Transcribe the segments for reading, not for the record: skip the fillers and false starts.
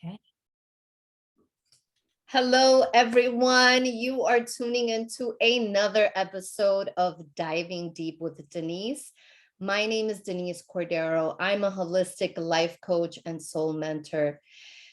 Okay. Hello, everyone. You are tuning into another episode of Diving Deep with Denise. My name is Denise Cordero. I'm a holistic life coach and soul mentor.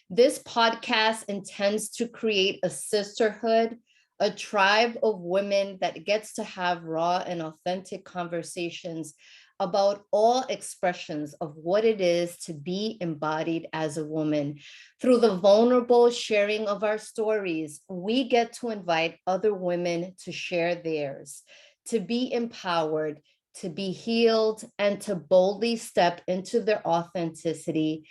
This podcast intends to create a sisterhood, a tribe of women that gets to have raw and authentic conversations about all expressions of what it is to be embodied as a woman. Through the vulnerable sharing of our stories, we get to invite other women to share theirs, to be empowered, to be healed, and to boldly step into their authenticity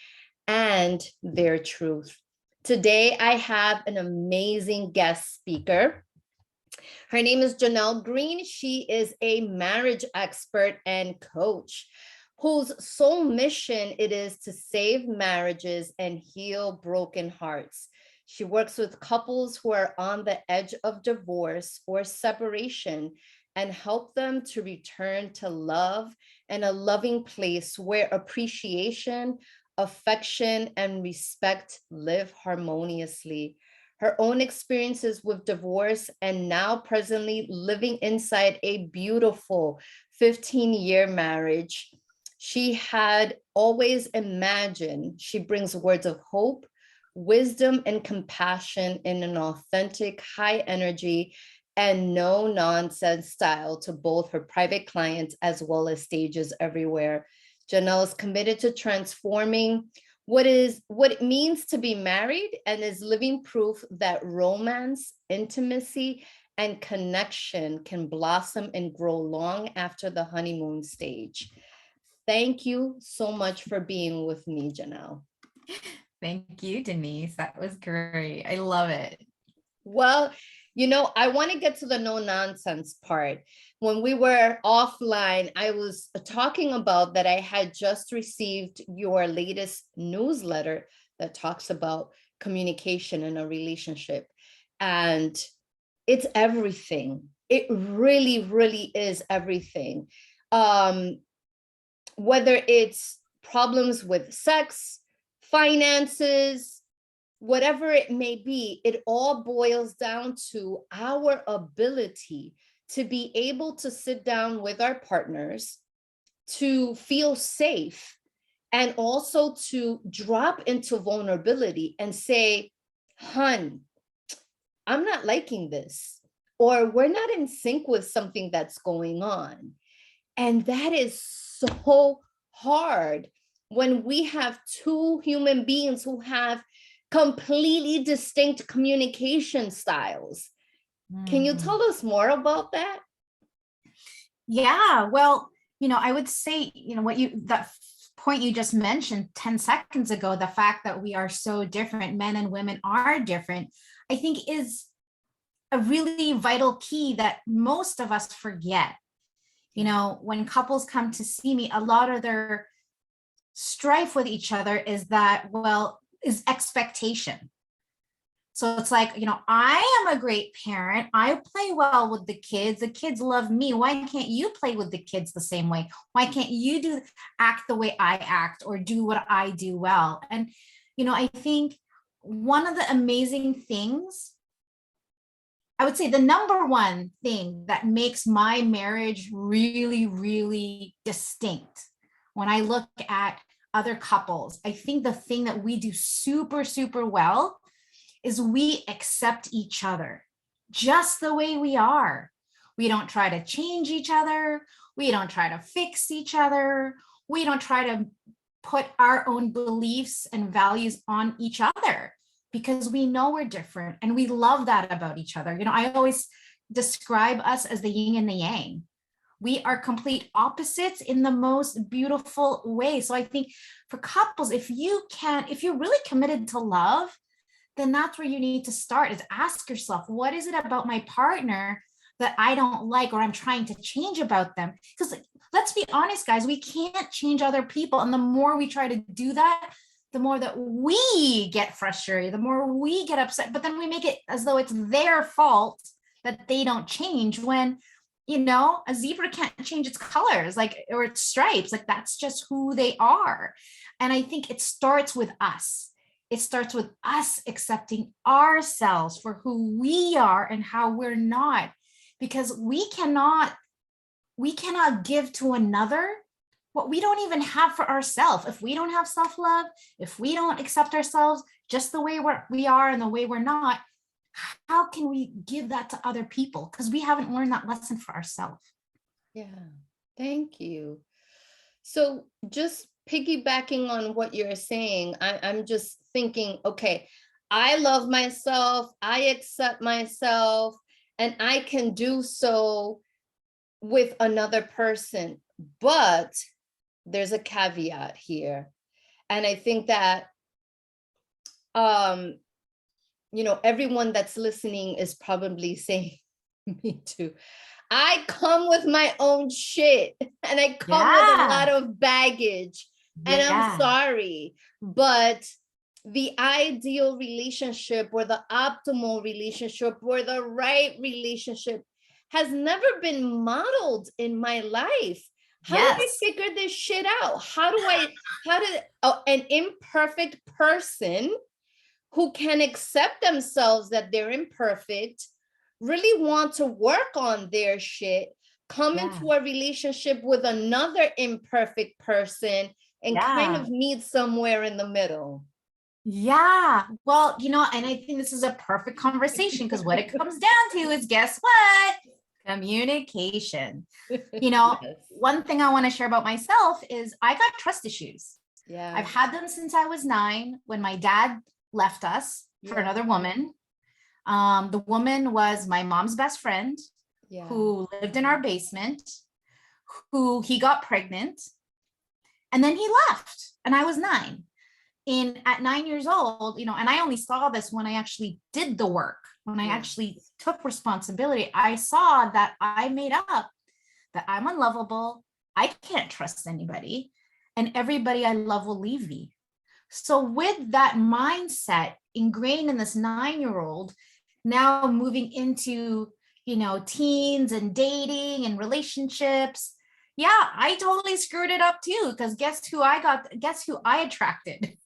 and their truth. Today, I have an amazing guest speaker. Her name is Jeanell Greene. She is a marriage expert and coach whose sole mission it is to save marriages and heal broken hearts. She works with couples who are on the edge of divorce or separation and help them to return to love and a loving place where appreciation, affection, and respect live harmoniously. Her own experiences with divorce and now presently living inside a beautiful 15-year marriage. She had always imagined. She brings words of hope, wisdom, and compassion in an authentic, high energy, and no nonsense style to both her private clients as well as stages everywhere. Jeanell is committed to transforming what it means to be married and is living proof that romance, intimacy, and connection can blossom and grow long after the honeymoon stage. Thank you so much for being with me, Jeanell. Thank you, Denise. That was great. I love it. Well, I want to get to the no nonsense part. When we were offline, I was talking about that I had just received your latest newsletter that talks about communication in a relationship. And it's everything. It really, really is everything. Whether it's problems with sex, finances, whatever it may be, it all boils down to our ability to be able to sit down with our partners, to feel safe, and also to drop into vulnerability and say, hun, I'm not liking this, or we're not in sync with something that's going on. And that is so hard when we have two human beings who have completely distinct communication styles. Can you tell us more about that? Yeah, well, I would say, that point you just mentioned 10 seconds ago, the fact that we are so different, men and women are different, I think is a really vital key that most of us forget. When couples come to see me, a lot of their strife with each other is is expectation. So it's like, I am a great parent. I play well with the kids love me. Why can't you play with the kids the same way? Why can't you act the way I act or do what I do well? And, I think one of the amazing things, I would say the number one thing that makes my marriage really, really distinct when I look at other couples, I think the thing that we do super, super well is we accept each other just the way we are. We don't try to change each other. We don't try to fix each other. We don't try to put our own beliefs and values on each other because we know we're different and we love that about each other. I always describe us as the yin and the yang. We are complete opposites in the most beautiful way. So I think for couples, if you're really committed to love, then that's where you need to start, is ask yourself, what is it about my partner that I don't like or I'm trying to change about them? Because let's be honest, guys, we can't change other people. And the more we try to do that, the more that we get frustrated, the more we get upset, but then we make it as though it's their fault that they don't change when, a zebra can't change its colors, or its stripes, that's just who they are. And I think it starts with us. it starts with us accepting ourselves for who we are and how we're not, because we cannot give to another what we don't even have for ourselves. If we don't have self-love, if we don't accept ourselves just the way we are and the way we're not, how can we give that to other people? Because we haven't learned that lesson for ourselves. Yeah, thank you. So just piggybacking on what you're saying, I'm just thinking, okay, I love myself, I accept myself, and I can do so with another person. But there's a caveat here. And I think that, everyone that's listening is probably saying, me too. I come with my own shit and I come with a lot of baggage. And I'm sorry, but the ideal relationship or the optimal relationship or the right relationship has never been modeled in my life. How do I figure this shit out? An imperfect person who can accept themselves that they're imperfect, really want to work on their shit, come into a relationship with another imperfect person and kind of meet somewhere in the middle. Yeah. Well, and I think this is a perfect conversation, because what it comes down to is, guess what? Communication. Yes. One thing I want to share about myself is I got trust issues. Yeah. I've had them since I was 9, when my dad left us for another woman. The woman was my mom's best friend, who lived in our basement, who he got pregnant, and then he left, and I was 9. And at 9 years old, and I only saw this when I actually did the work, when I actually took responsibility. I saw that I made up that I'm unlovable, I can't trust anybody, and everybody I love will leave me. So with that mindset ingrained in this 9-year-old, now moving into, teens and dating and relationships, I totally screwed it up too, because guess who I attracted?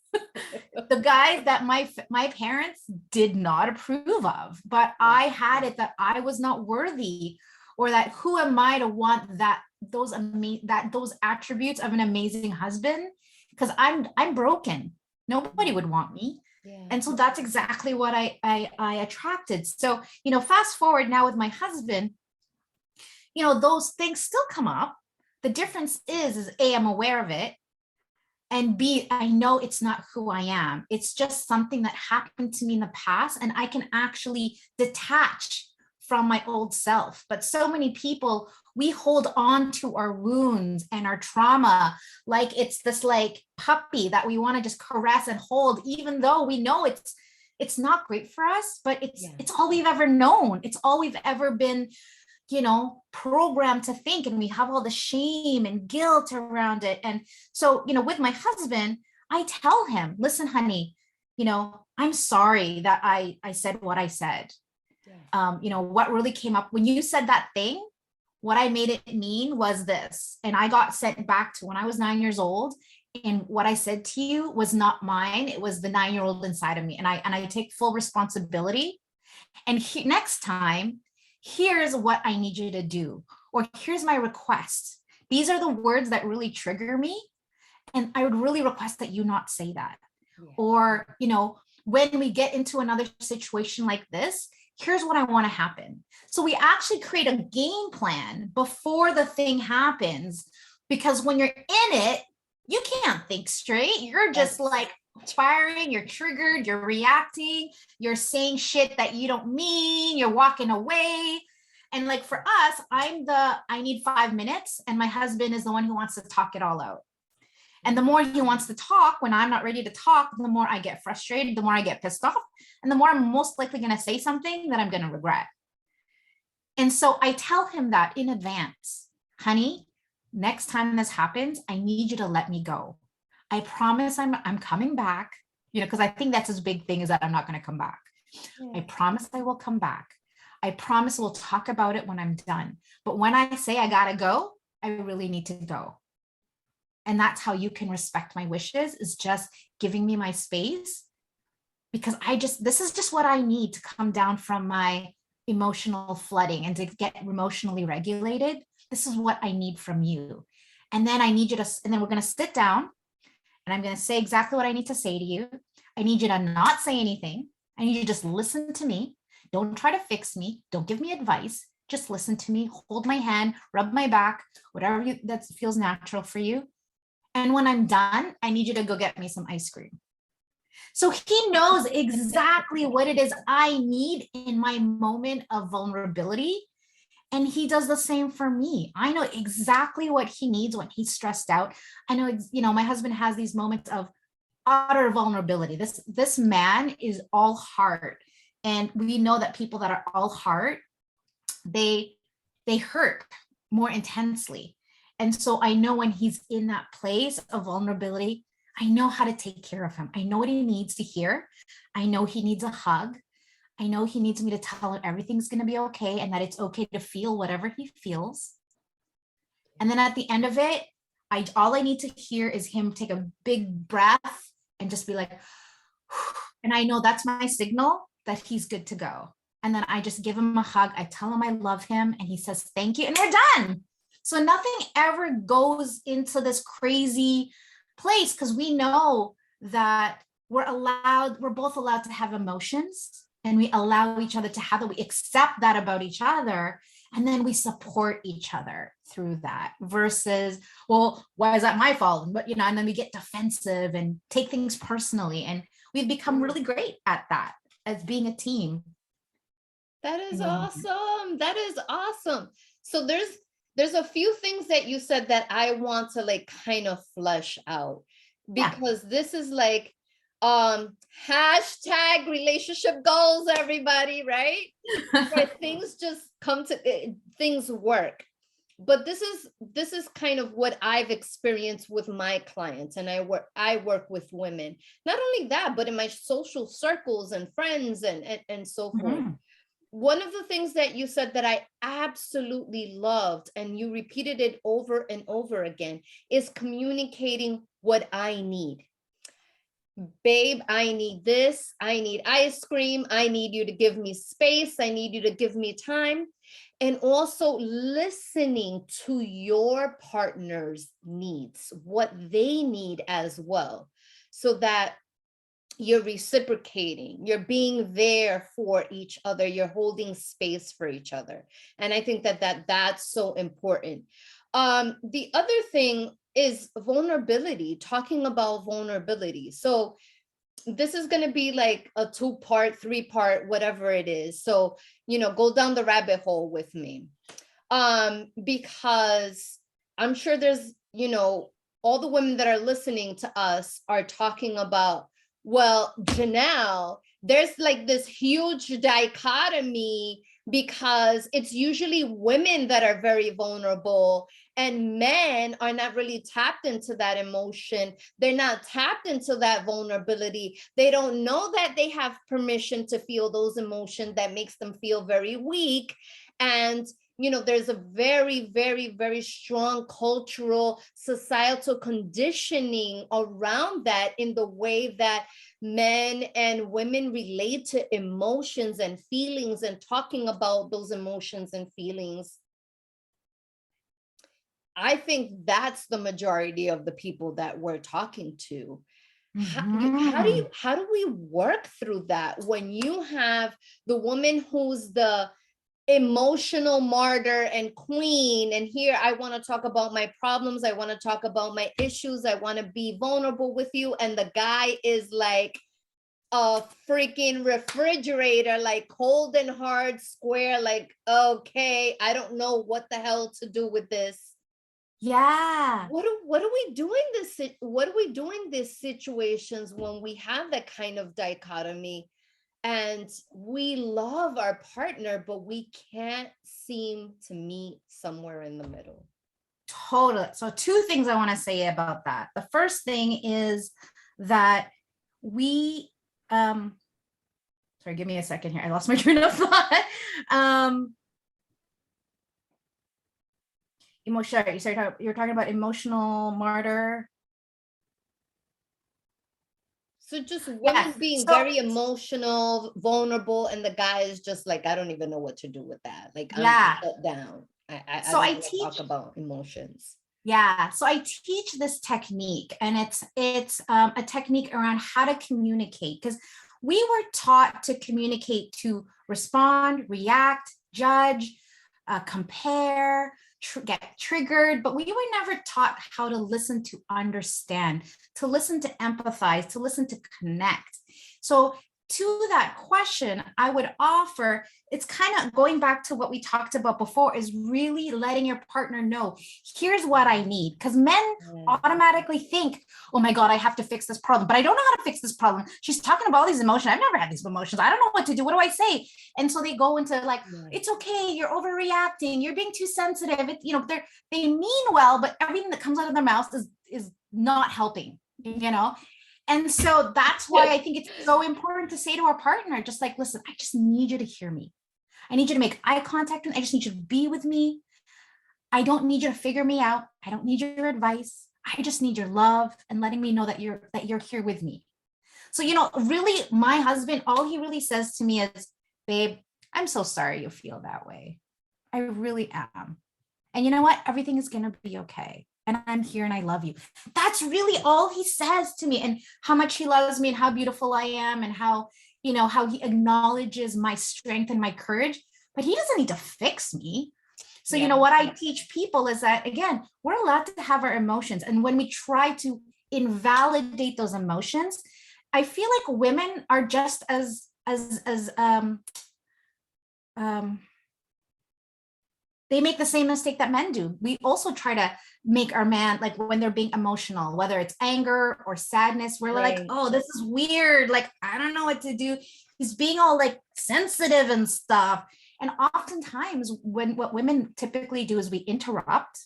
The guys that my parents did not approve of, but I had it that I was not worthy, or that who am I to want those attributes of an amazing husband, because I'm broken. Nobody would want me. And so that's exactly what I attracted. So, fast forward now with my husband, those things still come up. The difference is A, I'm aware of it, and B, I know it's not who I am. It's just something that happened to me in the past, and I can actually detach from my old self. But so many people, we hold on to our wounds and our trauma like it's this puppy that we want to just caress and hold, even though we know it's not great for us, but it's all we've ever known. It's all we've ever been, programmed to think, and we have all the shame and guilt around it. And so, with my husband, I tell him, listen, honey, I'm sorry that I said what I said. What really came up when you said that thing, what I made it mean was this. And I got sent back to when I was 9 years old. And what I said to you was not mine. It was the 9-year-old inside of me. And I take full responsibility. And next time, here's what I need you to do, or here's my request. These are the words that really trigger me. And I would really request that you not say that. Or, when we get into another situation like this, here's what I want to happen. So we actually create a game plan before the thing happens, because when you're in it, you can't think straight. You're just firing, you're triggered, you're reacting, you're saying shit that you don't mean, you're walking away. And for us, I need 5 minutes, and my husband is the one who wants to talk it all out. And the more he wants to talk when I'm not ready to talk, the more I get frustrated, the more I get pissed off, and the more I'm most likely going to say something that I'm going to regret. And so I tell him that in advance, honey, next time this happens, I need you to let me go. I promise I'm coming back, because I think that's his big thing, is that I'm not going to come back. I promise I will come back. I promise we'll talk about it when I'm done. But when I say I got to go, I really need to go. And that's how you can respect my wishes, is just giving me my space because this is just what I need to come down from my emotional flooding and to get emotionally regulated. This is what I need from you. And then I need you to, and then we're going to sit down and I'm going to say exactly what I need to say to you. I need you to not say anything. I need you to just listen to me. Don't try to fix me. Don't give me advice. Just listen to me, hold my hand, rub my back, whatever that feels natural for you. And when I'm done, I need you to go get me some ice cream. So he knows exactly what it is I need in my moment of vulnerability. And he does the same for me. I know exactly what he needs when he's stressed out. I know, my husband has these moments of utter vulnerability. This man is all heart. And we know that people that are all heart, they hurt more intensely. And so I know when he's in that place of vulnerability, I know how to take care of him. I know what he needs to hear. I know he needs a hug. I know he needs me to tell him everything's going to be okay and that it's okay to feel whatever he feels. And then at the end of it, all I need to hear is him take a big breath and just be like, and I know that's my signal that he's good to go. And then I just give him a hug. I tell him I love him and he says, thank you. And we're done. So nothing ever goes into this crazy place because we know that we're both allowed to have emotions and we allow each other to have it. We accept that about each other. And then we support each other through that versus, well, why is that my fault? But, and then we get defensive and take things personally. And we've become really great at that as being a team. That is awesome. That is awesome. So there's a few things that you said that I want to like kind of flesh out because this is like hashtag relationship goals, everybody, right? Where things just things work. But this is kind of what I've experienced with my clients, and I work with women. Not only that, but in my social circles and friends and so forth. One of the things that you said that I absolutely loved, and you repeated it over and over again, is communicating what I need. Babe, I need this. I need ice cream. I need you to give me space. I need you to give me time. And also listening to your partner's needs, what they need as well, so that you're reciprocating, you're being there for each other, you're holding space for each other. And I think that's so important. The other thing is vulnerability, talking about vulnerability. So this is going to be like a 2-part, 3-part, whatever it is. So, go down the rabbit hole with me. Because I'm sure there's, all the women that are listening to us are talking about, well, Jeanell, there's like this huge dichotomy because it's usually women that are very vulnerable and men are not really tapped into that emotion. They're not tapped into that vulnerability. They don't know that they have permission to feel those emotions that makes them feel very weak. And there's a very, very, very strong cultural, societal conditioning around that in the way that men and women relate to emotions and feelings and talking about those emotions and feelings. I think that's the majority of the people that we're talking to. How do we work through that when you have the woman who's the emotional martyr and queen, and here I want to talk about my problems, I want to talk about my issues, I want to be vulnerable with you, and the guy is like a freaking refrigerator, like cold and hard, square, like, okay, I don't know what the hell to do with this. Yeah. What are we doing these situations when we have that kind of dichotomy? And we love our partner, but we can't seem to meet somewhere in the middle. Totally. So 2 things I want to say about that. The first thing is that we, sorry, give me a second here. I lost my train of thought. You're talking about emotional martyr. So just women Yes. being So very emotional, vulnerable, and the guy is just like, I don't even know what to do with that. Like I'm yeah. shut down. I So don't I want to talk teach, about emotions. yeah. So I teach this technique, and it's a technique around how to communicate, because we were taught to communicate to respond, react, judge, compare, get triggered, but we were never taught how to listen, to understand, to listen, to empathize, to listen, to connect. So to that question, I would offer, it's kind of going back to what we talked about before, is really letting your partner know, here's what I need. Because men automatically think, oh my God, I have to fix this problem, but I don't know how to fix this problem. She's talking about all these emotions. I've never had these emotions. I don't know what to do. What do I say? And so they go into like, it's okay, you're overreacting, you're being too sensitive. It, they mean well, but everything that comes out of their mouth is not helping, And so that's why I think it's so important to say to our partner, just like, listen, I just need you to hear me. I need you to make eye contact with me. I just need you to be with me. I don't need you to figure me out. I don't need your advice. I just need your love and letting me know that you're here with me. So, really, my husband, all he really says to me is, babe, I'm so sorry you feel that way. I really am. And you know what? Everything is going to be okay. And I'm here and I love you. That's really all he says to me, and how much he loves me and how beautiful I am, and how he acknowledges my strength and my courage, but he doesn't need to fix me. So, what I teach people is that, again, we're allowed to have our emotions. And when we try to invalidate those emotions, I feel like women are just as they make the same mistake that men do. We also try to make our man, like when they're being emotional, whether it's anger or sadness, we're like, oh, this is weird. Like, I don't know what to do. He's being all like sensitive and stuff. And oftentimes what women typically do is we interrupt.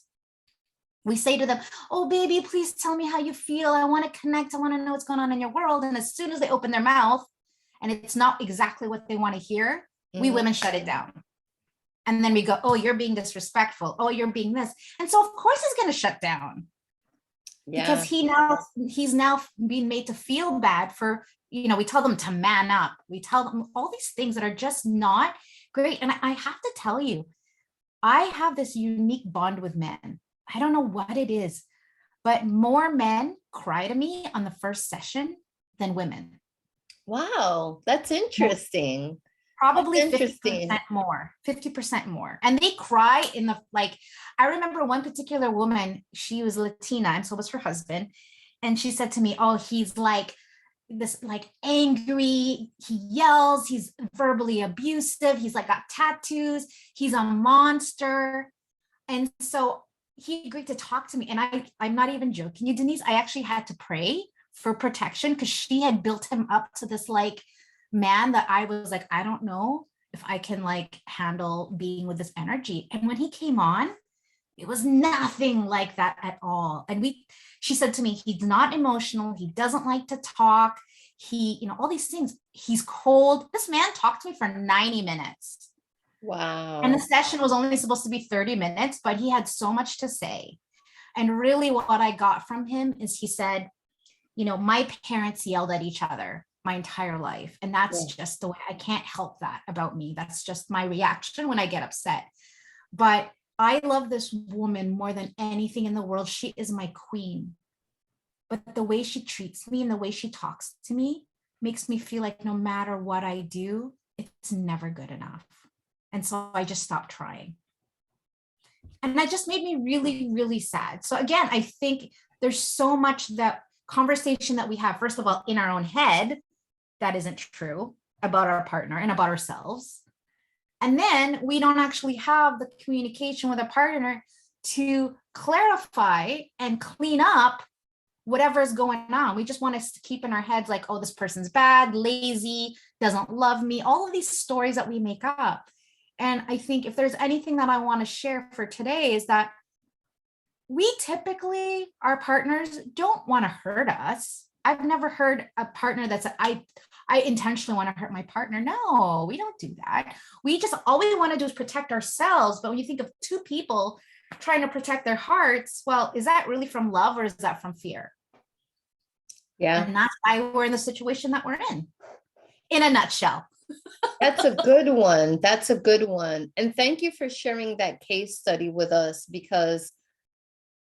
We say to them, oh, baby, please tell me how you feel. I want to connect. I want to know what's going on in your world. And as soon as they open their mouth and it's not exactly what they want to hear, we women shut it down. And then we go, oh, you're being disrespectful. Oh, you're being this. And so of course he's going to shut down. Because he's now being made to feel bad for, we tell them to man up. We tell them all these things that are just not great. And I have to tell you, I have this unique bond with men. I don't know what it is, but more men cry to me on the first session than women. Wow, that's interesting. Probably 50% more, 50% more. And they cry in the, like, I remember one particular woman, she was Latina, and so was her husband. And she said to me, oh, he's like this, like angry, he yells, he's verbally abusive, he's like got tattoos, he's a monster. And so he agreed to talk to me. And I'm not even joking you, Denise, I actually had to pray for protection, because she had built him up to this like man that I was like, I don't know if I can like handle being with this energy. And when he came on, it was nothing like that at all. And she said to me, he's not emotional. He doesn't like to talk. He, all these things. He's cold. This man talked to me for 90 minutes. Wow. And the session was only supposed to be 30 minutes, but he had so much to say. And really what I got from him is he said, my parents yelled at each other my entire life. And that's just the way, I can't help that about me. That's just my reaction when I get upset. But I love this woman more than anything in the world. She is my queen. But the way she treats me and the way she talks to me makes me feel like no matter what I do, it's never good enough. And so I just stopped trying. And that just made me really, really sad. So again, I think there's so much that conversation that we have, first of all, in our own head, that isn't true about our partner and about ourselves. And then we don't actually have the communication with a partner to clarify and clean up whatever is going on. We just want us to keep in our heads like, oh, this person's bad, lazy, doesn't love me, all of these stories that we make up. And I think if there's anything that I want to share for today is that we typically, our partners don't want to hurt us. I've never heard a partner that said, I intentionally want to hurt my partner. No, we don't do that. All we want to do is protect ourselves. But when you think of two people trying to protect their hearts, well, is that really from love or is that from fear? Yeah. And that's why we're in the situation that we're in a nutshell. That's a good one. That's a good one. And thank you for sharing that case study with us, because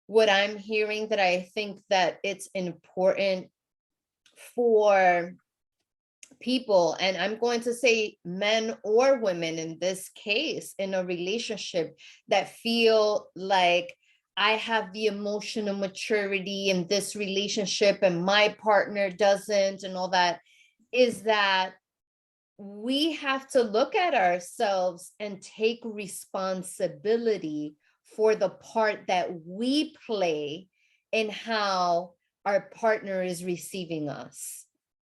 what I'm hearing, that I think that it's important for people, and I'm going to say men or women in this case, in a relationship, that feel like I have the emotional maturity in this relationship and my partner doesn't, and all that, is that we have to look at ourselves and take responsibility for the part that we play in how our partner is receiving us.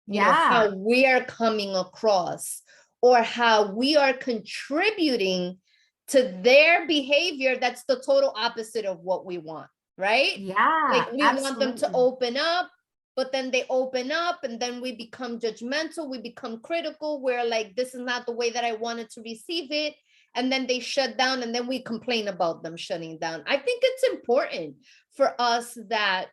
You know, Yeah. how we are coming across, or how we are contributing to their behavior that's the total opposite of what we want, right? Yeah, Like, we want them to absolutely. open up, but then they open up and then we become judgmental, we become critical, we're like, this is not the way that I wanted to receive it. And then they shut down, and then we complain about them shutting down. I think it's important for us that,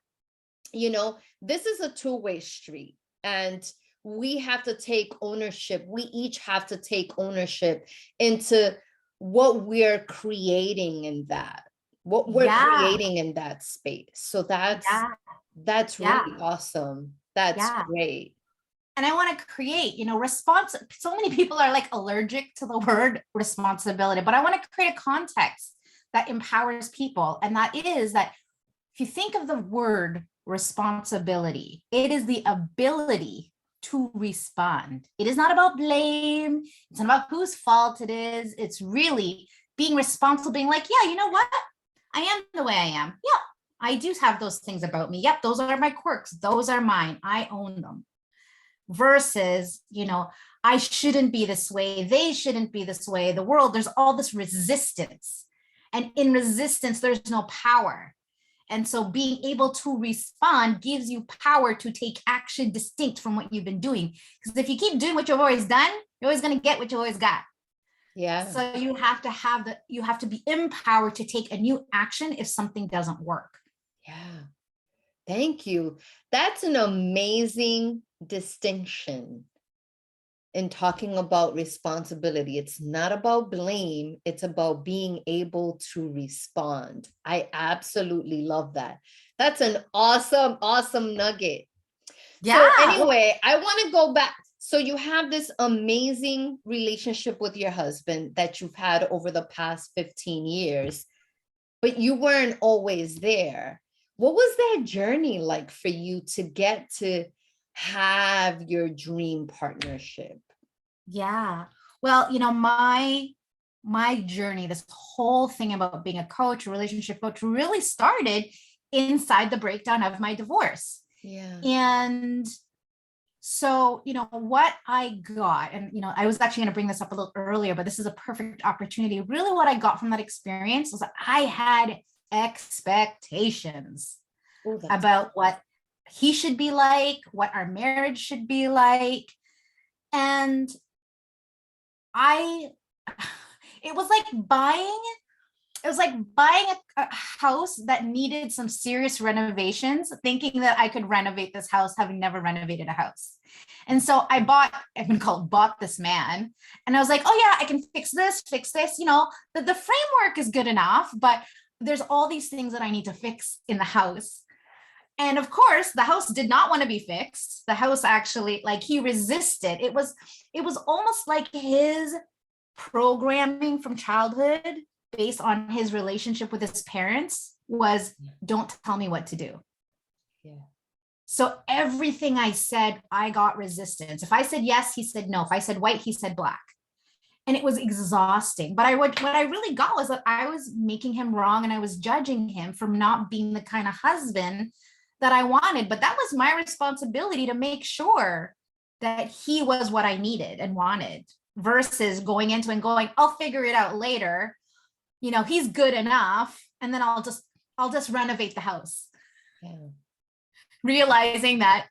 you know, this is a two-way street, and we have to take ownership. We each have to take ownership into what we're creating in that, what we're Yeah, creating in that space. So that's yeah, yeah, really awesome. That's yeah. great. And I want to create, response. So many people are like allergic to the word responsibility, but I want to create a context that empowers people. And that is that if you think of the word responsibility, it is the ability to respond. It is not about blame. It's not about whose fault it is. It's really being responsible, being like, yeah, you know what? I am the way I am. Yeah, I do have those things about me. Yep, those are my quirks. Those are mine. I own them. Versus, I shouldn't be this way. They shouldn't be this way. The world, there's all this resistance. And in resistance, there's no power. And so being able to respond gives you power to take action distinct from what you've been doing. Because if you keep doing what you've always done, you're always going to get what you always got. Yeah. So you have to be empowered to take a new action if something doesn't work. Yeah. Thank you. That's an amazing distinction in talking about responsibility. It's not about blame, it's about being able to respond. I absolutely love that. That's an awesome, awesome nugget. Yeah. So Well, anyway, I want to go back. So you have this amazing relationship with your husband that you've had over the past 15 years, but you weren't always there. What was that journey like for you to get to have your dream partnership? yeah. Well, my journey, this whole thing about being a coach, a relationship coach, really started inside the breakdown of my divorce. Yeah. And so, what I got, and, I was actually going to bring this up a little earlier, but this is a perfect opportunity. Really, what I got from that experience was that I had expectations Oh, about what he should be like, what our marriage should be like. And I, it was like buying a house that needed some serious renovations, thinking that I could renovate this house, having never renovated a house. And so bought this man. And I was like, oh yeah, I can fix this. The framework is good enough, but there's all these things that I need to fix in the house. And of course, the house did not want to be fixed. The house actually, like, he resisted. It was almost like his programming from childhood based on his relationship with his parents was, don't tell me what to do. Yeah. So everything I said, I got resistance. If I said yes, he said no. If I said white, he said black. And it was exhausting. But what I really got was that I was making him wrong, and I was judging him for not being the kind of husband that I wanted. But that was my responsibility to make sure that he was what I needed and wanted, versus going into and going, I'll figure it out later. He's good enough. And then I'll just renovate the house. Yeah. Realizing that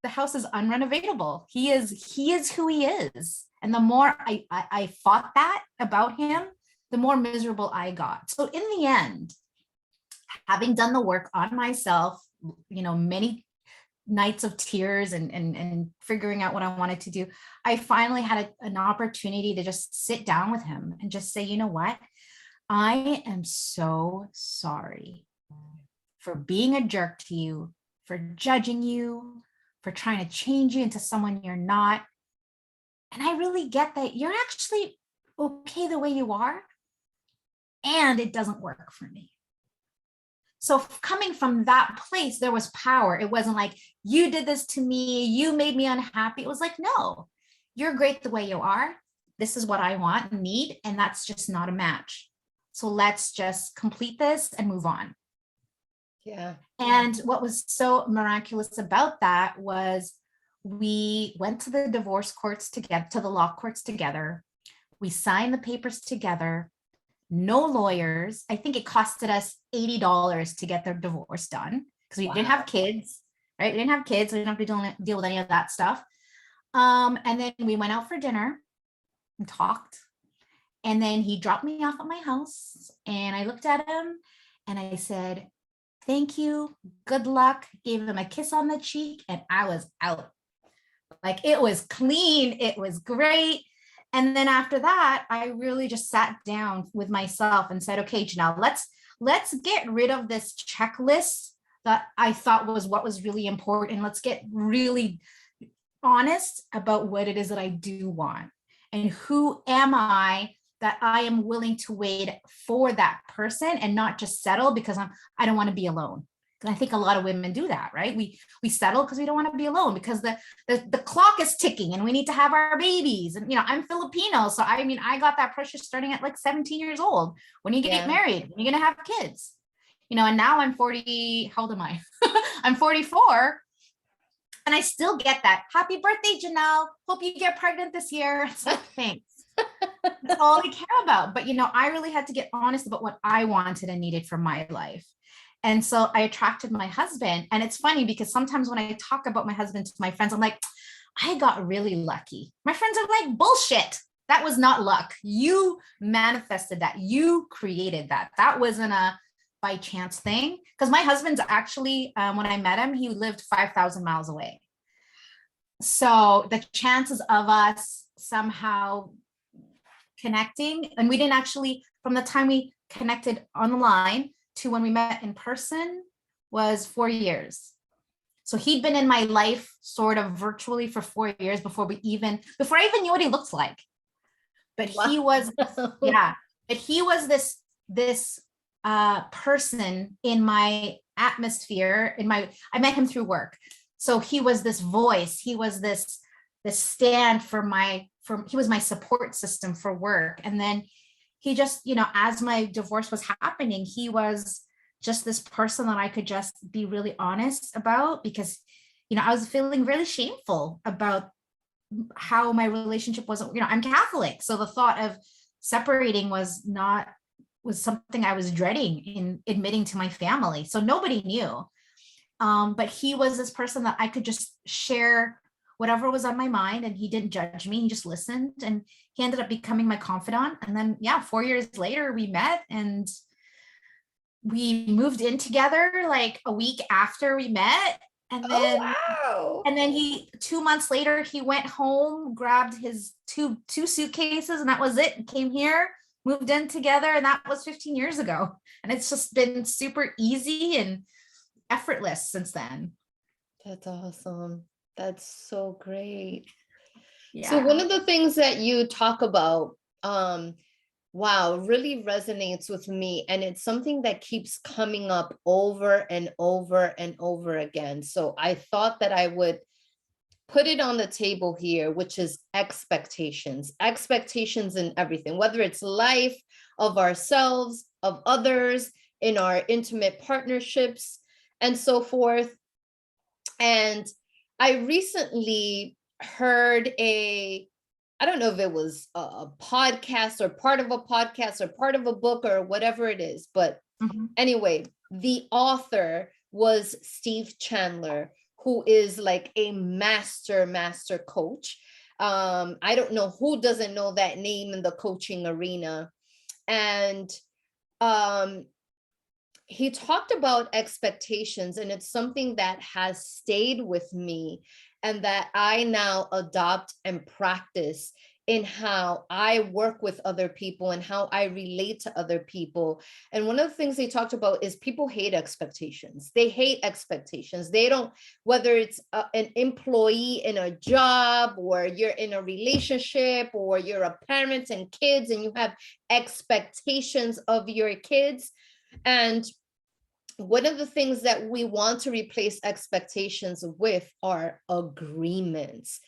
the house is unrenovatable. He is who he is. And the more I fought that about him, the more miserable I got. So in the end, having done the work on myself, many nights of tears and figuring out what I wanted to do, I finally had an opportunity to just sit down with him and just say, you know what? I am so sorry for being a jerk to you, for judging you, for trying to change you into someone you're not. And I really get that you're actually okay the way you are, and it doesn't work for me. So coming from that place, there was power. It wasn't like, you did this to me, you made me unhappy. It was like, no, you're great the way you are. This is what I want and need, and that's just not a match. So let's just complete this and move on. Yeah. And what was so miraculous about that was we went to the divorce courts together, to the law courts together. We signed the papers together. No lawyers. I think it costed us $80 to get their divorce done because we didn't have kids, right? We didn't have kids, so we didn't have to deal with any of that stuff. And then we went out for dinner and talked. And then he dropped me off at my house, and I looked at him and I said, thank you, good luck, gave him a kiss on the cheek, and I was out. Like, it was clean, it was great. And then after that, I really just sat down with myself and said, okay, Jeanell, let's get rid of this checklist that I thought was what was really important. Let's get really honest about what it is that I do want, and who am I that I am willing to wait for that person and not just settle because I don't want to be alone. Because I think a lot of women do that, right? We settle because we don't want to be alone, because the clock is ticking and we need to have our babies. And I'm Filipino, so I got that pressure starting at like 17 years old. When you get married, when you're gonna have kids, and now I'm 40. How old am I? I'm 44. And I still get that. Happy birthday, Jeanell. Hope you get pregnant this year. It's like, thanks. That's all I care about. But, I really had to get honest about what I wanted and needed for my life. And so I attracted my husband. And it's funny because sometimes when I talk about my husband to my friends, I'm like, I got really lucky. My friends are like, bullshit. That was not luck. You manifested that. You created that. That wasn't a by chance thing. Because my husband's actually, when I met him, he lived 5,000 miles away. So the chances of us somehow connecting, and we didn't actually, from the time we connected on the line to when we met in person, was 4 years. So he'd been in my life sort of virtually for 4 years before I even knew what he looked like. But he was, but he was this person in my atmosphere, I met him through work. So he was this voice, he was this stand he was my support system for work. And then he just, as my divorce was happening, he was just this person that I could just be really honest about, because, I was feeling really shameful about how my relationship wasn't, I'm Catholic. So the thought of separating was something I was dreading in admitting to my family. So nobody knew. But he was this person that I could just share whatever was on my mind, and he didn't judge me. He just listened, and he ended up becoming my confidant. And then, 4 years later, we met and we moved in together like a week after we met. And then, and then 2 months later, he went home, grabbed his two suitcases, and that was it. And came here, moved in together, and that was 15 years ago. And it's just been super easy and effortless since then. That's awesome. That's so great. Yeah. So one of the things that you talk about, really resonates with me. And it's something that keeps coming up over and over and over again. So I thought that I would put it on the table here, which is expectations in everything, whether it's life, of ourselves, of others, in our intimate partnerships, and so forth. And I recently heard I don't know if it was a podcast or part of a podcast or part of a book or whatever it is, but anyway, the author was Steve Chandler, who is like a master coach. I don't know who doesn't know that name in the coaching arena. And he talked about expectations, and it's something that has stayed with me and that I now adopt and practice in how I work with other people and how I relate to other people. And one of the things they talked about is people hate expectations. They hate expectations. They don't, whether it's an employee in a job, or you're in a relationship, or you're a parent and kids and you have expectations of your kids. And one of the things that we want to replace expectations with are agreements.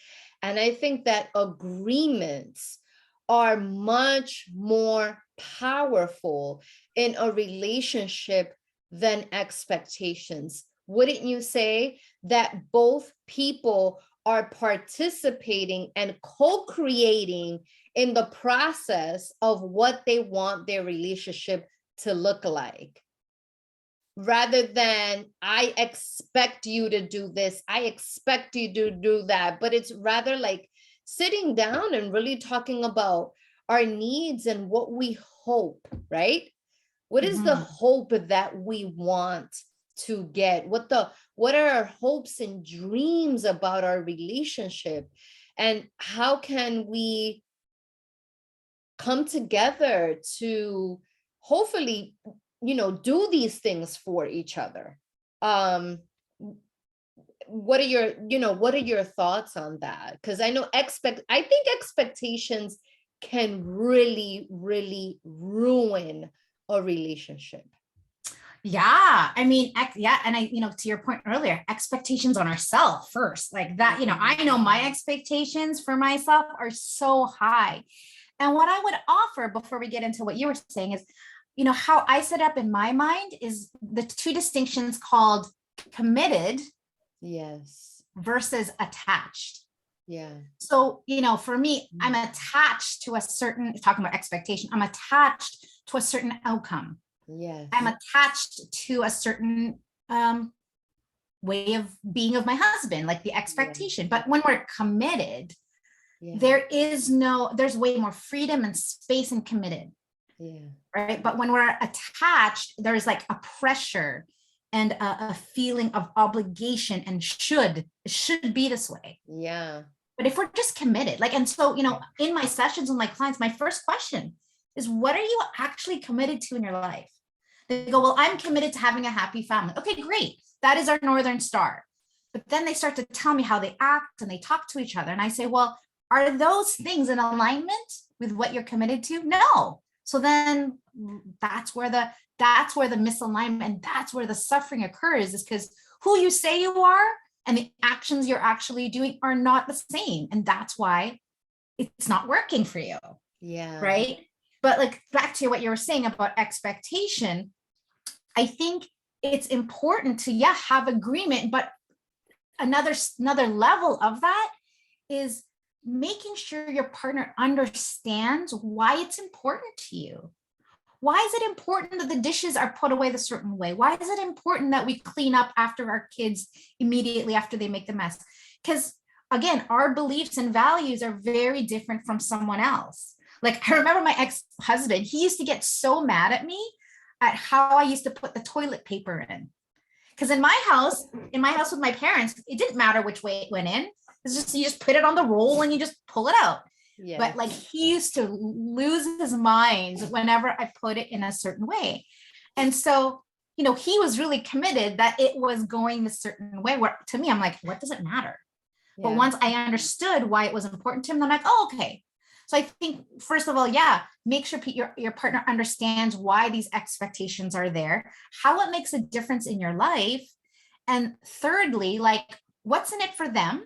And I think that agreements are much more powerful in a relationship than expectations. Wouldn't you say that both people are participating and co-creating in the process of what they want their relationship to look like? Rather than, I expect you to do this, I expect you to do that. But it's rather like sitting down and really talking about our needs and what we hope, right? What is the hope that we want to get? What are our hopes and dreams about our relationship? And how can we come together to hopefully, do these things for each other? What are your thoughts on that? Because I know I think expectations can really, really ruin a relationship. Yeah. I mean, yeah. And to your point earlier, expectations on ourselves first, like that, I know my expectations for myself are so high. And what I would offer before we get into what you were saying is, how I set up in my mind is the two distinctions called committed, yes, versus attached. Yeah. So, for me, I'm attached to a certain, talking about expectation, I'm attached to a certain outcome. Yes. I'm attached to a certain way of being of my husband, like the expectation. But when we're committed, there's way more freedom and space and committed. Yeah. Right. But when we're attached, there's like a pressure and a feeling of obligation and it should be this way. Yeah. But if we're just committed, like, and so, in my sessions with my clients, my first question is, what are you actually committed to in your life? They go, well, I'm committed to having a happy family. Okay, great. That is our Northern Star. But then they start to tell me how they act and they talk to each other. And I say, well, are those things in alignment with what you're committed to? No. So then that's where the misalignment, and that's where the suffering occurs, is because who you say you are and the actions you're actually doing are not the same. And that's why it's not working for you. Yeah. Right. But like back to what you were saying about expectation, I think it's important to, have agreement, but another level of that is making sure your partner understands why it's important to you. Why is it important that the dishes are put away the certain way? Why is it important that we clean up after our kids immediately after they make the mess? Because again, our beliefs and values are very different from someone else. Like, I remember my ex-husband, he used to get so mad at me at how I used to put the toilet paper in. Because in my house with my parents, it didn't matter which way it went in. It's just, you just put it on the roll and you just pull it out. Yes. But like, he used to lose his mind whenever I put it in a certain way. And so, he was really committed that it was going a certain way, where to me, I'm like, what does it matter? Yeah. But once I understood why it was important to him, I'm like, oh, okay. So I think, first of all, make sure your partner understands why these expectations are there, how it makes a difference in your life. And thirdly, like, what's in it for them?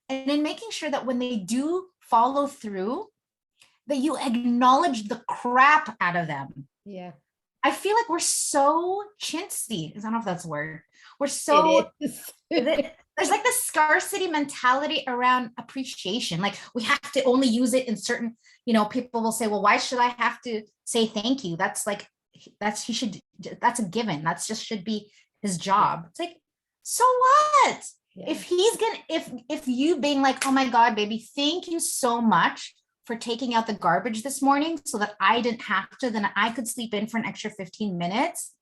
And then making sure that when they do follow through, that you acknowledge the crap out of them. Yeah. I feel like we're so chintzy. I don't know if that's a word. We're so, there's like this scarcity mentality around appreciation. Like, we have to only use it in certain, people will say, well, why should I have to say thank you? That's a given. That's just should be his job. It's like, so what? Yeah. If you being like, oh my God, baby, thank you so much for taking out the garbage this morning so that I didn't have to, then I could sleep in for an extra 15 minutes.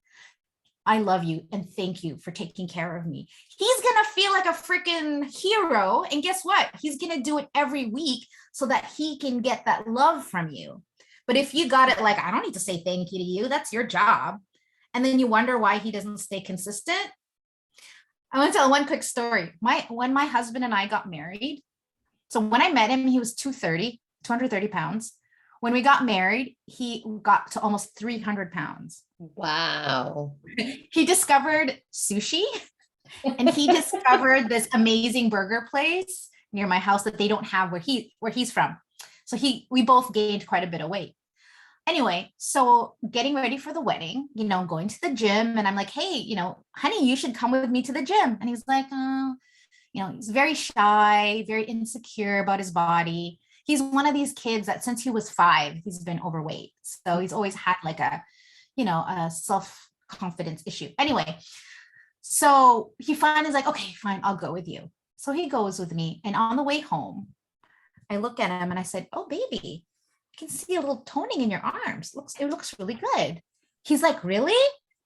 I love you and thank you for taking care of me. He's going to feel like a freaking hero. And guess what? He's going to do it every week so that he can get that love from you. But if you got it like, I don't need to say thank you to you, that's your job. And then you wonder why he doesn't stay consistent. I want to tell one quick story. When my husband and I got married, so when I met him, he was 230 pounds. When we got married, he got to almost 300 pounds. Wow. He discovered sushi and he discovered this amazing burger place near my house that they don't have where he's from. So we both gained quite a bit of weight. Anyway, so getting ready for the wedding, going to the gym, and I'm like, hey, honey, you should come with me to the gym. And he's like, he's very shy, very insecure about his body. He's one of these kids that since he was 5, he's been overweight. So he's always had like a self-confidence issue. Anyway, so he finally is like, okay, fine, I'll go with you. So he goes with me. And on the way home, I look at him and I said, oh, baby, I can see a little toning in your arms. It looks really good. He's like, really?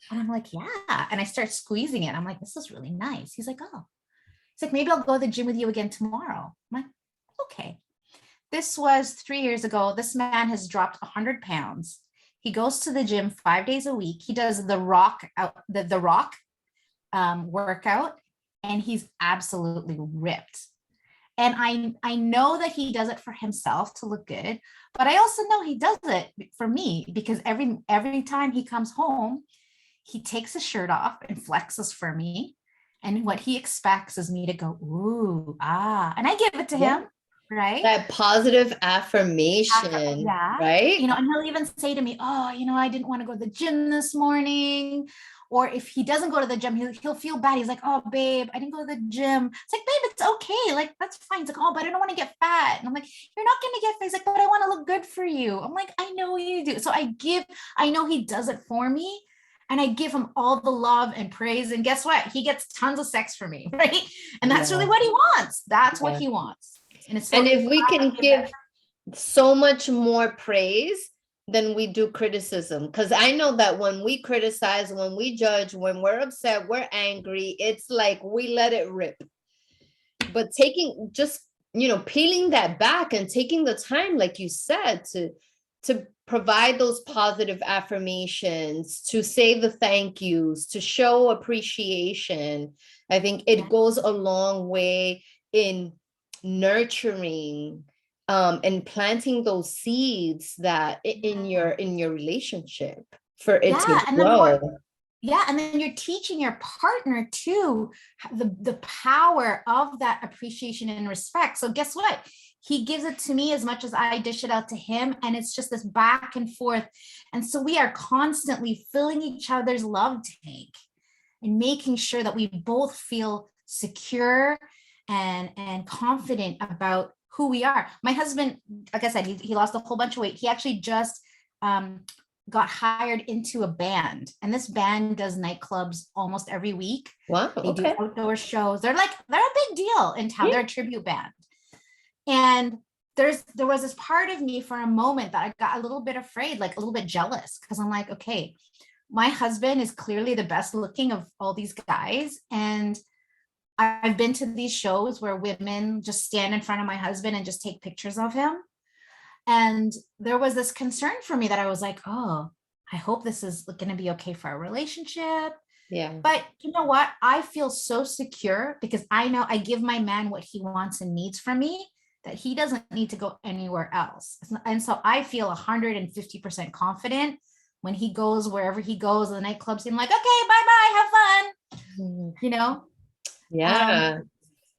And I'm like, yeah. And I start squeezing it. I'm like, this is really nice. He's like, oh. He's like, maybe I'll go to the gym with you again tomorrow. I'm like, okay. This was 3 years ago. This man has dropped 100 pounds. He goes to the gym 5 days a week. He does the rock workout, and he's absolutely ripped. And I know that he does it for himself to look good, but I also know he does it for me because every time he comes home, he takes his shirt off and flexes for me. And what he expects is me to go, ooh, ah, and I give it to him, right? That positive affirmation, yeah. right? And he'll even say to me, oh, I didn't want to go to the gym this morning. Or if he doesn't go to the gym, he'll feel bad. He's like, oh, babe, I didn't go to the gym. It's like, babe, it's okay. Like, that's fine. It's like, oh, but I don't want to get fat. And I'm like, you're not going to get fat. He's like, but I want to look good for you. I'm like, I know you do. So I know he does it for me. And I give him all the love and praise. And guess what? He gets tons of sex for me, right? And that's really what he wants. That's what he wants. And if we can give so much more praise than we do criticism, because I know that when we criticize, when we judge, when we're upset, we're angry, it's like we let it rip. But peeling that back and taking the time, like you said, to provide those positive affirmations, to say the thank yous, to show appreciation, I think it goes a long way in nurturing and planting those seeds that in your relationship for it to grow. And then you're teaching your partner too the power of that appreciation and respect. So guess what? He gives it to me as much as I dish it out to him, and it's just this back and forth. And so we are constantly filling each other's love tank and making sure that we both feel secure and confident about who we are. My husband, like I said, he lost a whole bunch of weight. He actually just got hired into a band, and this band does nightclubs almost every week. Wow. They do outdoor shows. They're a big deal in town. They're a tribute band. And there was this part of me for a moment that I got a little bit afraid, like a little bit jealous, because I'm like, okay, my husband is clearly the best looking of all these guys. And I've been to these shows where women just stand in front of my husband and just take pictures of him. And there was this concern for me that I was like, oh, I hope this is going to be okay for our relationship. Yeah. But you know what? I feel so secure because I know I give my man what he wants and needs from me, that he doesn't need to go anywhere else. And so I feel 150% confident when he goes wherever he goes, the nightclubs, I'm like, okay, bye-bye, have fun. Yeah.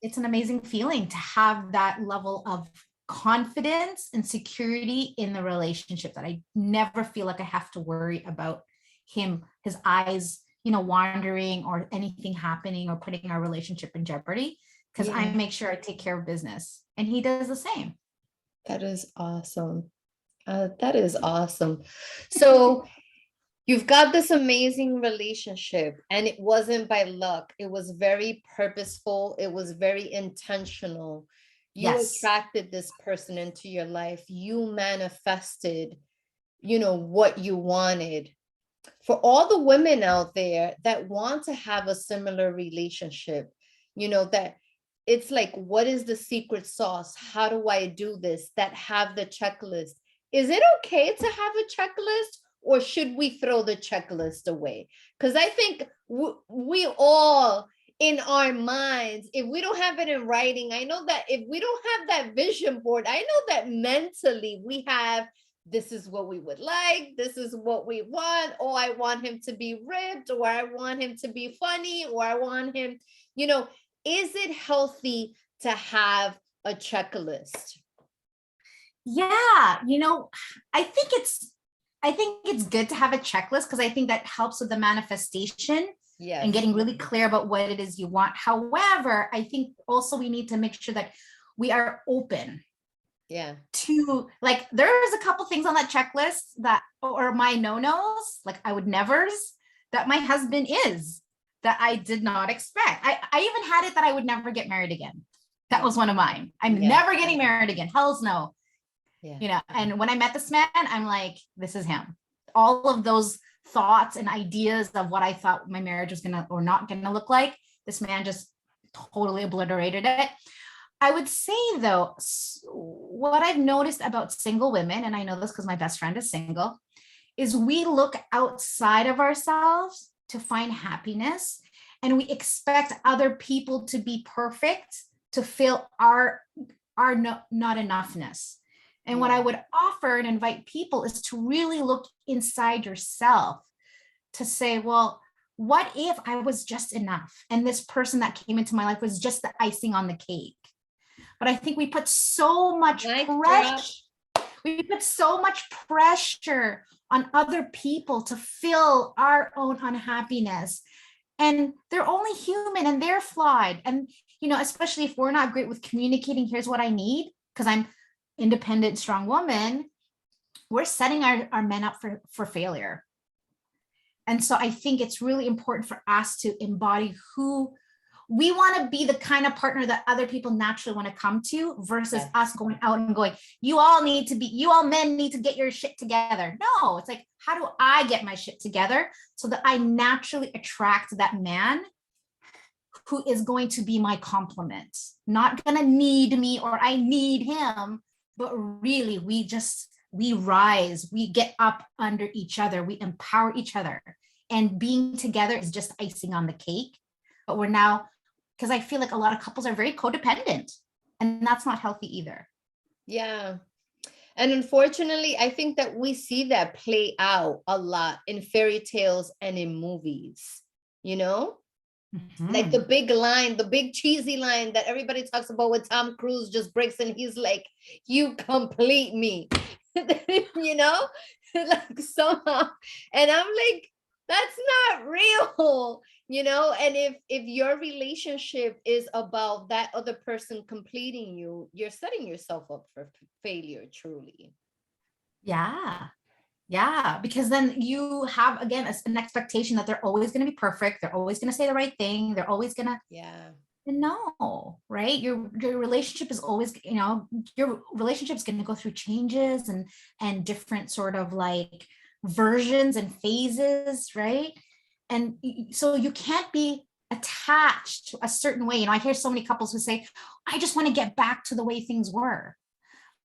It's an amazing feeling to have that level of confidence and security in the relationship, that I never feel like I have to worry about his eyes, wandering or anything happening or putting our relationship in jeopardy, because I make sure I take care of business and he does the same. That is awesome. That is awesome. So you've got this amazing relationship, and it wasn't by luck. It was very purposeful. It was very intentional. You attracted this person into your life. You manifested, what you wanted. For all the women out there that want to have a similar relationship, that it's like, what is the secret sauce? How do I do this? That have the checklist. Is it okay to have a checklist, or should we throw the checklist away? Because I think we all in our minds, if we don't have it in writing, I know that if we don't have that vision board, I know that mentally we have, this is what we would like, this is what we want, oh, I want him to be ripped, or I want him to be funny, or I want him, is it healthy to have a checklist? Yeah, I think it's good to have a checklist because I think that helps with the manifestation Yes. and getting really clear about what it is you want. However, I think also we need to make sure that we are open. Yeah. To, like, there's a couple things on that checklist that, or my no-nos, like I would nevers, that my husband is, that I did not expect. I even had it that I would never get married again. That was one of mine. I'm never getting married again. Hell's no. Yeah. And when I met this man, I'm like, this is him. All of those thoughts and ideas of what I thought my marriage was gonna or not gonna look like, this man just totally obliterated it. I would say though, what I've noticed about single women, and I know this because my best friend is single, is we look outside of ourselves to find happiness, and we expect other people to be perfect to fill our not enoughness. And what I would offer and invite people is to really look inside yourself to say, well, what if I was just enough? And this person that came into my life was just the icing on the cake. But I think we put so much pressure. We put so much pressure on other people to fill our own unhappiness. And they're only human and they're flawed. And, especially if we're not great with communicating, here's what I need, because I'm independent, strong woman, we're setting our men up for failure. And so I think it's really important for us to embody who we want to be, the kind of partner that other people naturally want to come to, versus us going out and going, you all men need to get your shit together. No, it's like, how do I get my shit together so that I naturally attract that man who is going to be my complement, not going to need me or I need him, but really we rise, we get up under each other, we empower each other, and being together is just icing on the cake. But we're now, because I feel like a lot of couples are very codependent, and that's not healthy either. Yeah. And unfortunately, I think that we see that play out a lot in fairy tales and in movies, like the big line, the big cheesy line that everybody talks about with Tom Cruise just breaks and he's like, you complete me, like somehow. And I'm like, that's not real, and if your relationship is about that other person completing you, you're setting yourself up for failure, truly. Yeah, because then you have, again, an expectation that they're always going to be perfect, they're always going to say the right thing, they're always going to no, right? Your relationship is always, your relationship is going to go through changes and different sort of like versions and phases, right? And so you can't be attached to a certain way. I hear so many couples who say, I just want to get back to the way things were.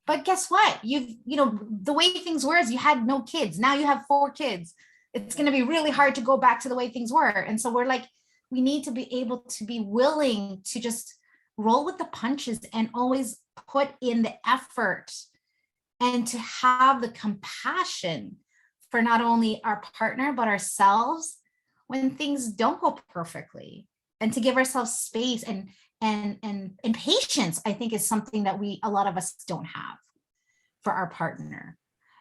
But guess what? The way things were is you had no kids. Now you have 4 kids. It's going to be really hard to go back to the way things were. And so we're like, we need to be able to be willing to just roll with the punches and always put in the effort, and to have the compassion for not only our partner, but ourselves when things don't go perfectly, and to give ourselves space and patience, I think, is something that a lot of us don't have for our partner.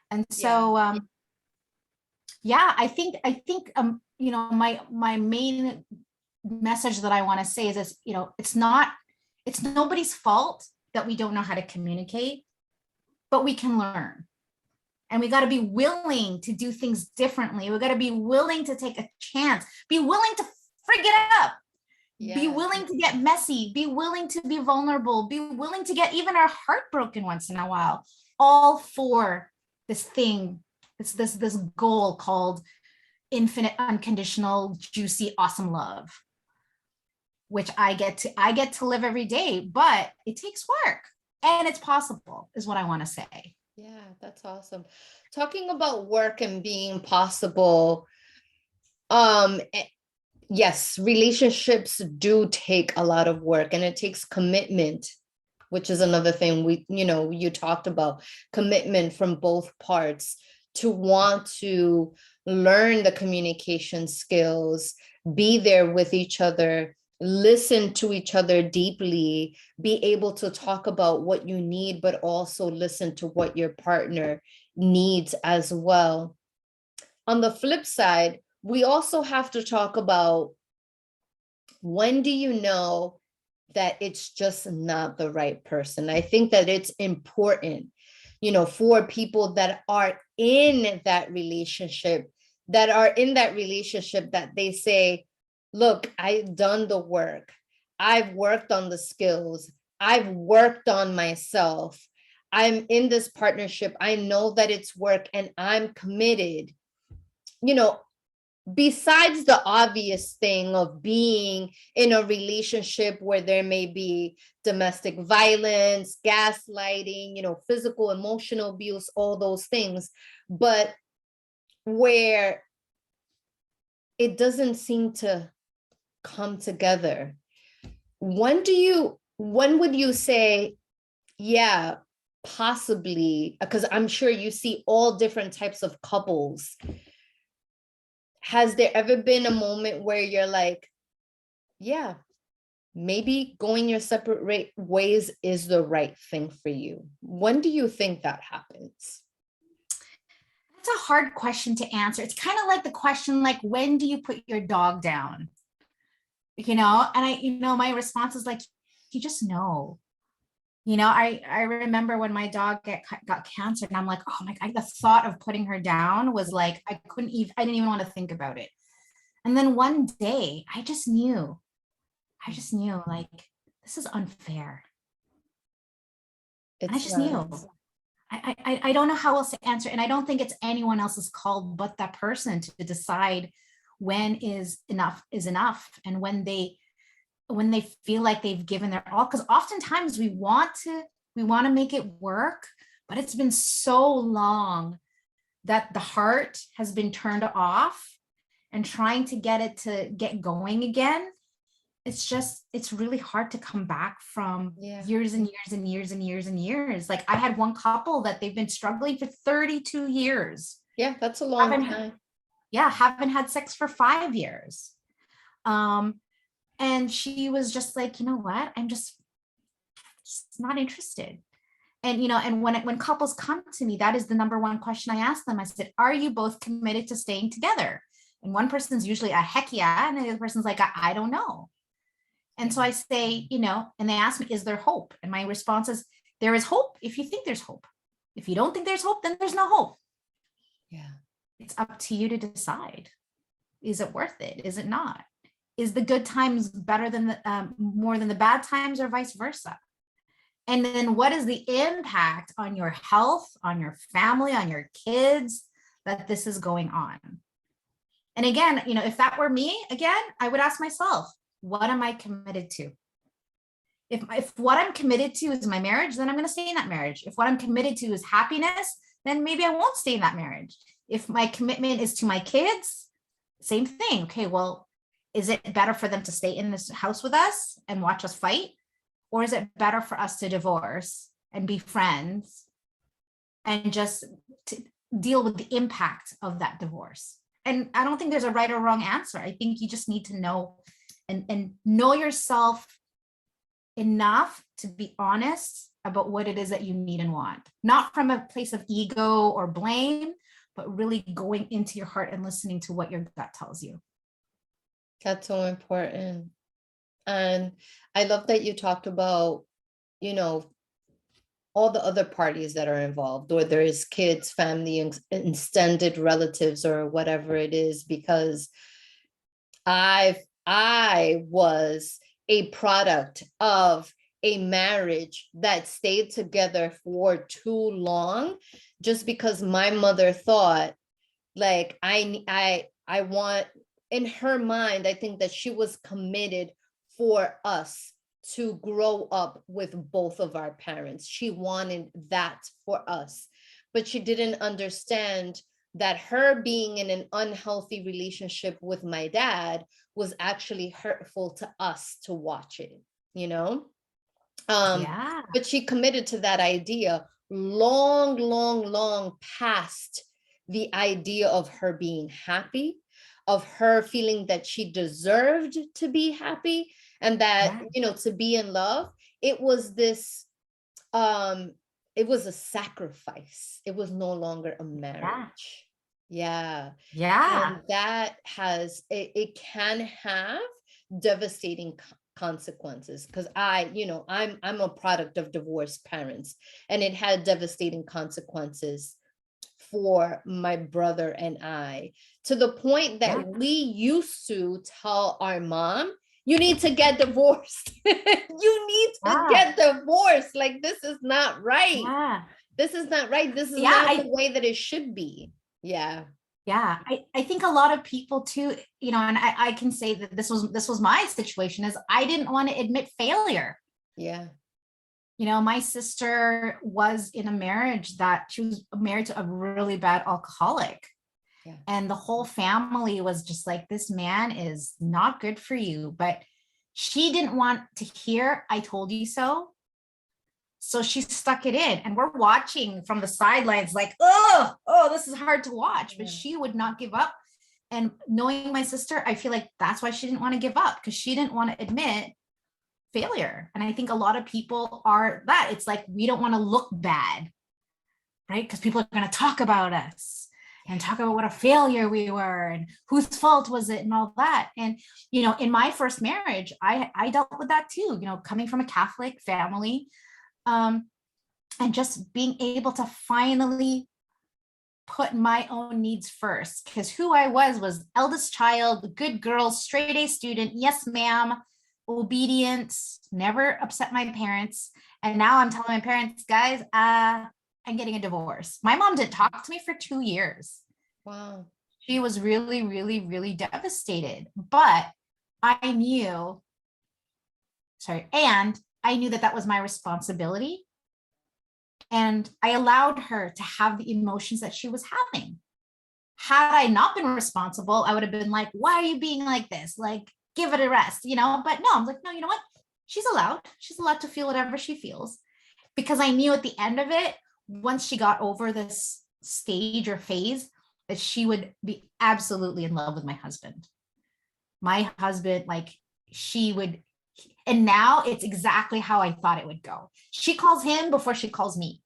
And so, I think, my main message that I want to say is this, it's nobody's fault that we don't know how to communicate, but we can learn. And we got to be willing to do things differently. We got to be willing to take a chance, be willing to freak it up. Be willing to get messy, be willing to be vulnerable, be willing to get even our heart broken once in a while, all for this thing, this goal called infinite, unconditional, juicy, awesome love, which I get to live every day, but it takes work and it's possible, is what I want to say. Yeah, that's awesome. Talking about work and being possible, yes, relationships do take a lot of work, and it takes commitment, which is another thing you talked about, commitment from both parts to want to learn the communication skills, be there with each other, listen to each other deeply, be able to talk about what you need, but also listen to what your partner needs as well. On the flip side, we also have to talk about, when do you know that it's just not the right person? I think that it's important, for people that are in that relationship, that they say, look, I've done the work. I've worked on the skills. I've worked on myself. I'm in this partnership. I know that it's work and I'm committed. Besides the obvious thing of being in a relationship where there may be domestic violence, gaslighting, physical, emotional abuse, all those things, but where it doesn't seem to come together. When would you say, yeah, possibly, because I'm sure you see all different types of couples. Has there ever been a moment where you're like, yeah, maybe going your separate ways is the right thing for you? When do you think that happens? That's a hard question to answer. It's kind of like the question, like, when do you put your dog down? And my response is like, you just know. I remember when my dog got cancer, and I'm like, oh my God, the thought of putting her down was like, I didn't even want to think about it. And then one day I just knew like, this is unfair. And I just knew. I don't know how else to answer. And I don't think it's anyone else's call but that person to decide when is enough, and when they feel like they've given their all. Because oftentimes we want to make it work, but it's been so long that the heart has been turned off, and trying to get it to get going again, it's really hard to come back from years and years and years and years and years. Like, I had one couple that they've been struggling for 32 years. Yeah, that's a long time. Haven't had sex for 5 years. And she was just like, you know what? I'm just not interested. And when couples come to me, that is the number one question I ask them. I said, are you both committed to staying together? And one person's usually a heck yeah. And the other person's like, I don't know. And so I say, and they ask me, is there hope? And my response is, there is hope if you think there's hope. If you don't think there's hope, then there's no hope. Yeah. It's up to you to decide. Is it worth it? Is it not? Is the good times better than more than the bad times, or vice versa? And then what is the impact on your health, on your family, on your kids that this is going on? And again, if that were me, again, I would ask myself, what am I committed to? If what I'm committed to is my marriage, then I'm going to stay in that marriage. If what I'm committed to is happiness, then maybe I won't stay in that marriage. If my commitment is to my kids, same thing. Okay, well, is it better for them to stay in this house with us and watch us fight? Or is it better for us to divorce and be friends and just to deal with the impact of that divorce? And I don't think there's a right or wrong answer. I think you just need to know and know yourself enough to be honest about what it is that you need and want. Not from a place of ego or blame, but really going into your heart and listening to what your gut tells you. That's so important. And I love that you talked about, all the other parties that are involved, or there is kids, family, and extended relatives, or whatever it is, because I was a product of a marriage that stayed together for too long, just because my mother thought, like, I I want, in her mind, I think that she was committed for us to grow up with both of our parents. She wanted that for us, but she didn't understand that her being in an unhealthy relationship with my dad was actually hurtful to us to watch it, you know? Yeah. But she committed to that idea long, long, long past the idea of her being happy, of her feeling that she deserved to be happy, and that, Yeah. you know, to be in love. It was this, it was a sacrifice. It was no longer a Yeah. marriage. Yeah. Yeah. And that has, it can have devastating consequences, because I'm a product of divorced parents, and it had devastating consequences for my brother and I, to the point Yeah. that we used to tell our mom, you need to get divorced. You need to Yeah. get divorced. Like, this is not right. Yeah. This is not right. This is Yeah. not the way that it should be. Yeah. Yeah, I think a lot of people too, and I can say that this was my situation, is I didn't want to admit failure. Yeah. My sister was in a marriage that she was married to a really bad alcoholic. Yeah. And the whole family was just like, this man is not good for you. But she didn't want to hear, I told you so. So she stuck it in, and we're watching from the sidelines like, oh, this is hard to watch, but Yeah. she would not give up. And knowing my sister, I feel like that's why she didn't want to give up, because she didn't want to admit failure. And I think a lot of people are that. It's like, we don't want to look bad, right? Because people are going to talk about us and talk about what a failure we were and whose fault was it and all that. And, in my first marriage, I dealt with that too, coming from a Catholic family. And just being able to finally put my own needs first, because who I was eldest child, good girl, straight A student, yes ma'am, obedient, never upset my parents. And now I'm telling my parents, guys, I'm getting a divorce. My mom didn't talk to me for 2 years. Wow. She was really, really, really devastated. But I knew, and I knew that was my responsibility. And I allowed her to have the emotions that she was having. Had I not been responsible, I would have been like, why are you being like this? Like, give it a rest, But no, I'm like, no, you know what? She's allowed to feel whatever she feels. Because I knew at the end of it, once she got over this stage or phase, that she would be absolutely in love with my husband. My husband, like, she would. And now it's exactly how I thought it would go. She calls him before she calls me.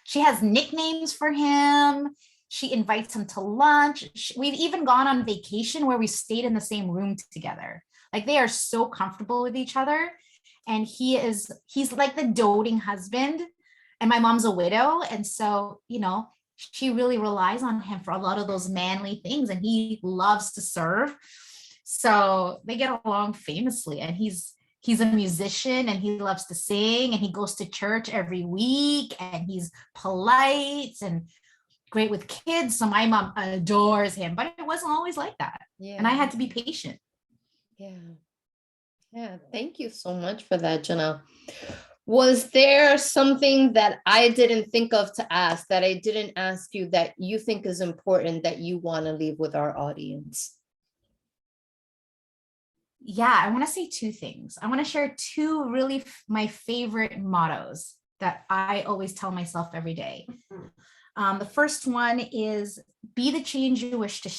She has nicknames for him. She invites him to lunch. We've even gone on vacation where we stayed in the same room together. Like, they are so comfortable with each other. And he's like the doting husband. And my mom's a widow. And so, she really relies on him for a lot of those manly things. And he loves to serve. So they get along famously. And he's a musician, and he loves to sing, and he goes to church every week, and he's polite and great with kids. So my mom adores him, but it wasn't always like that. Yeah. And I had to be patient. Yeah. Yeah. Thank you so much for that, Jeanell. Was there something that I didn't think of to ask, that I didn't ask you, that you think is important, that you want to leave with our audience? Yeah, I want to say 2 things. I want to share 2 really my favorite mottos that I always tell myself every day. The first one is, be the change you wish to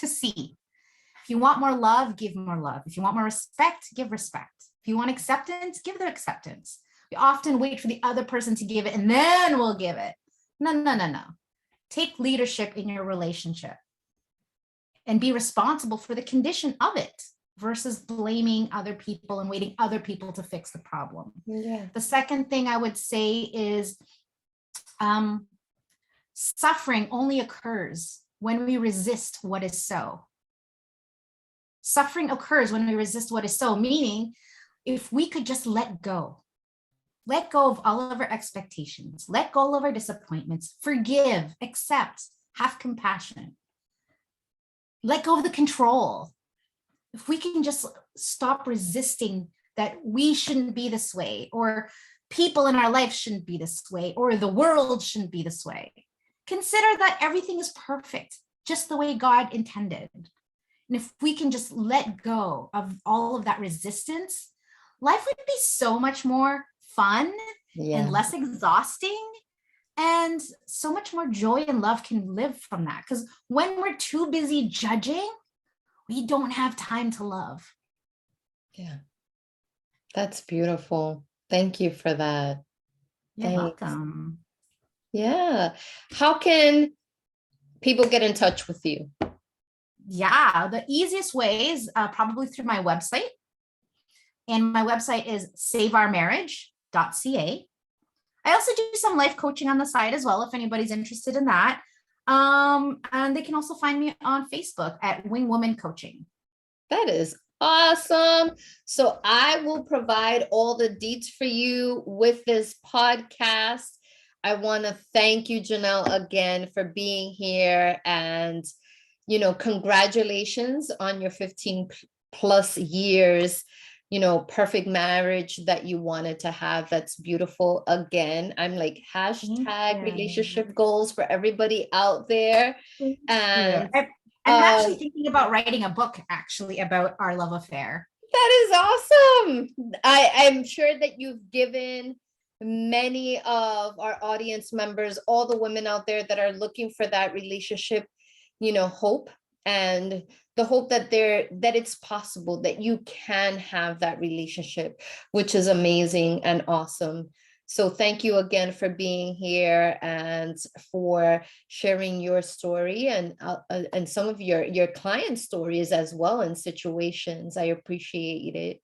see. If you want more love, give more love. If you want more respect, give respect. If you want acceptance, give the acceptance. We often wait for the other person to give it, and then we'll give it. No. Take leadership in your relationship and be responsible for the condition of it, versus blaming other people and waiting other people to fix the problem. Yeah. The second thing I would say is, suffering only occurs when we resist what is so. Suffering occurs when we resist what is so, meaning if we could just let go of all of our expectations, let go of our disappointments, forgive, accept, have compassion. let go of the control. If we can just stop resisting that we shouldn't be this way, or people in our life shouldn't be this way, or the world shouldn't be this way. Consider that everything is perfect, just the way God intended. And if we can just let go of all of that resistance, life would be so much more fun and less exhausting. And so much more joy and love can live from that. Because when we're too busy judging, we don't have time to love. Yeah. That's beautiful. Thank you for that. You're welcome. Yeah. How can people get in touch with you? Yeah, the easiest way is probably through my website. And my website is saveourmarriage.ca. I also do some life coaching on the side as well, if anybody's interested in that. And they can also find me on Facebook at Wing Woman Coaching. That is awesome. So I will provide all the deets for you with this podcast. I want to thank you, Jeanell, again for being here, and, congratulations on your 15 plus years, perfect marriage that you wanted to have. That's beautiful. Again, I'm like hashtag relationship goals for everybody out there. And I'm actually thinking about writing a book actually about our love affair. That is awesome. I'm sure that you've given many of our audience members, all the women out there that are looking for that relationship, hope, and the hope that it's possible, that you can have that relationship, which is amazing and awesome. So thank you again for being here and for sharing your story and some of your client stories as well, and situations. I appreciate it.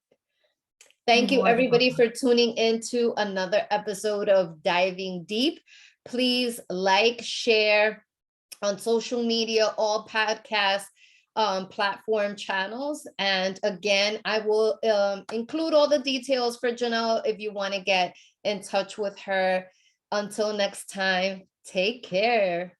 Thank you, everybody, for tuning into another episode of Diving Deep. Please like, share on social media, all podcast platform channels. And again, I will include all the details for Jeanell if you want to get in touch with her. Until next time, take care.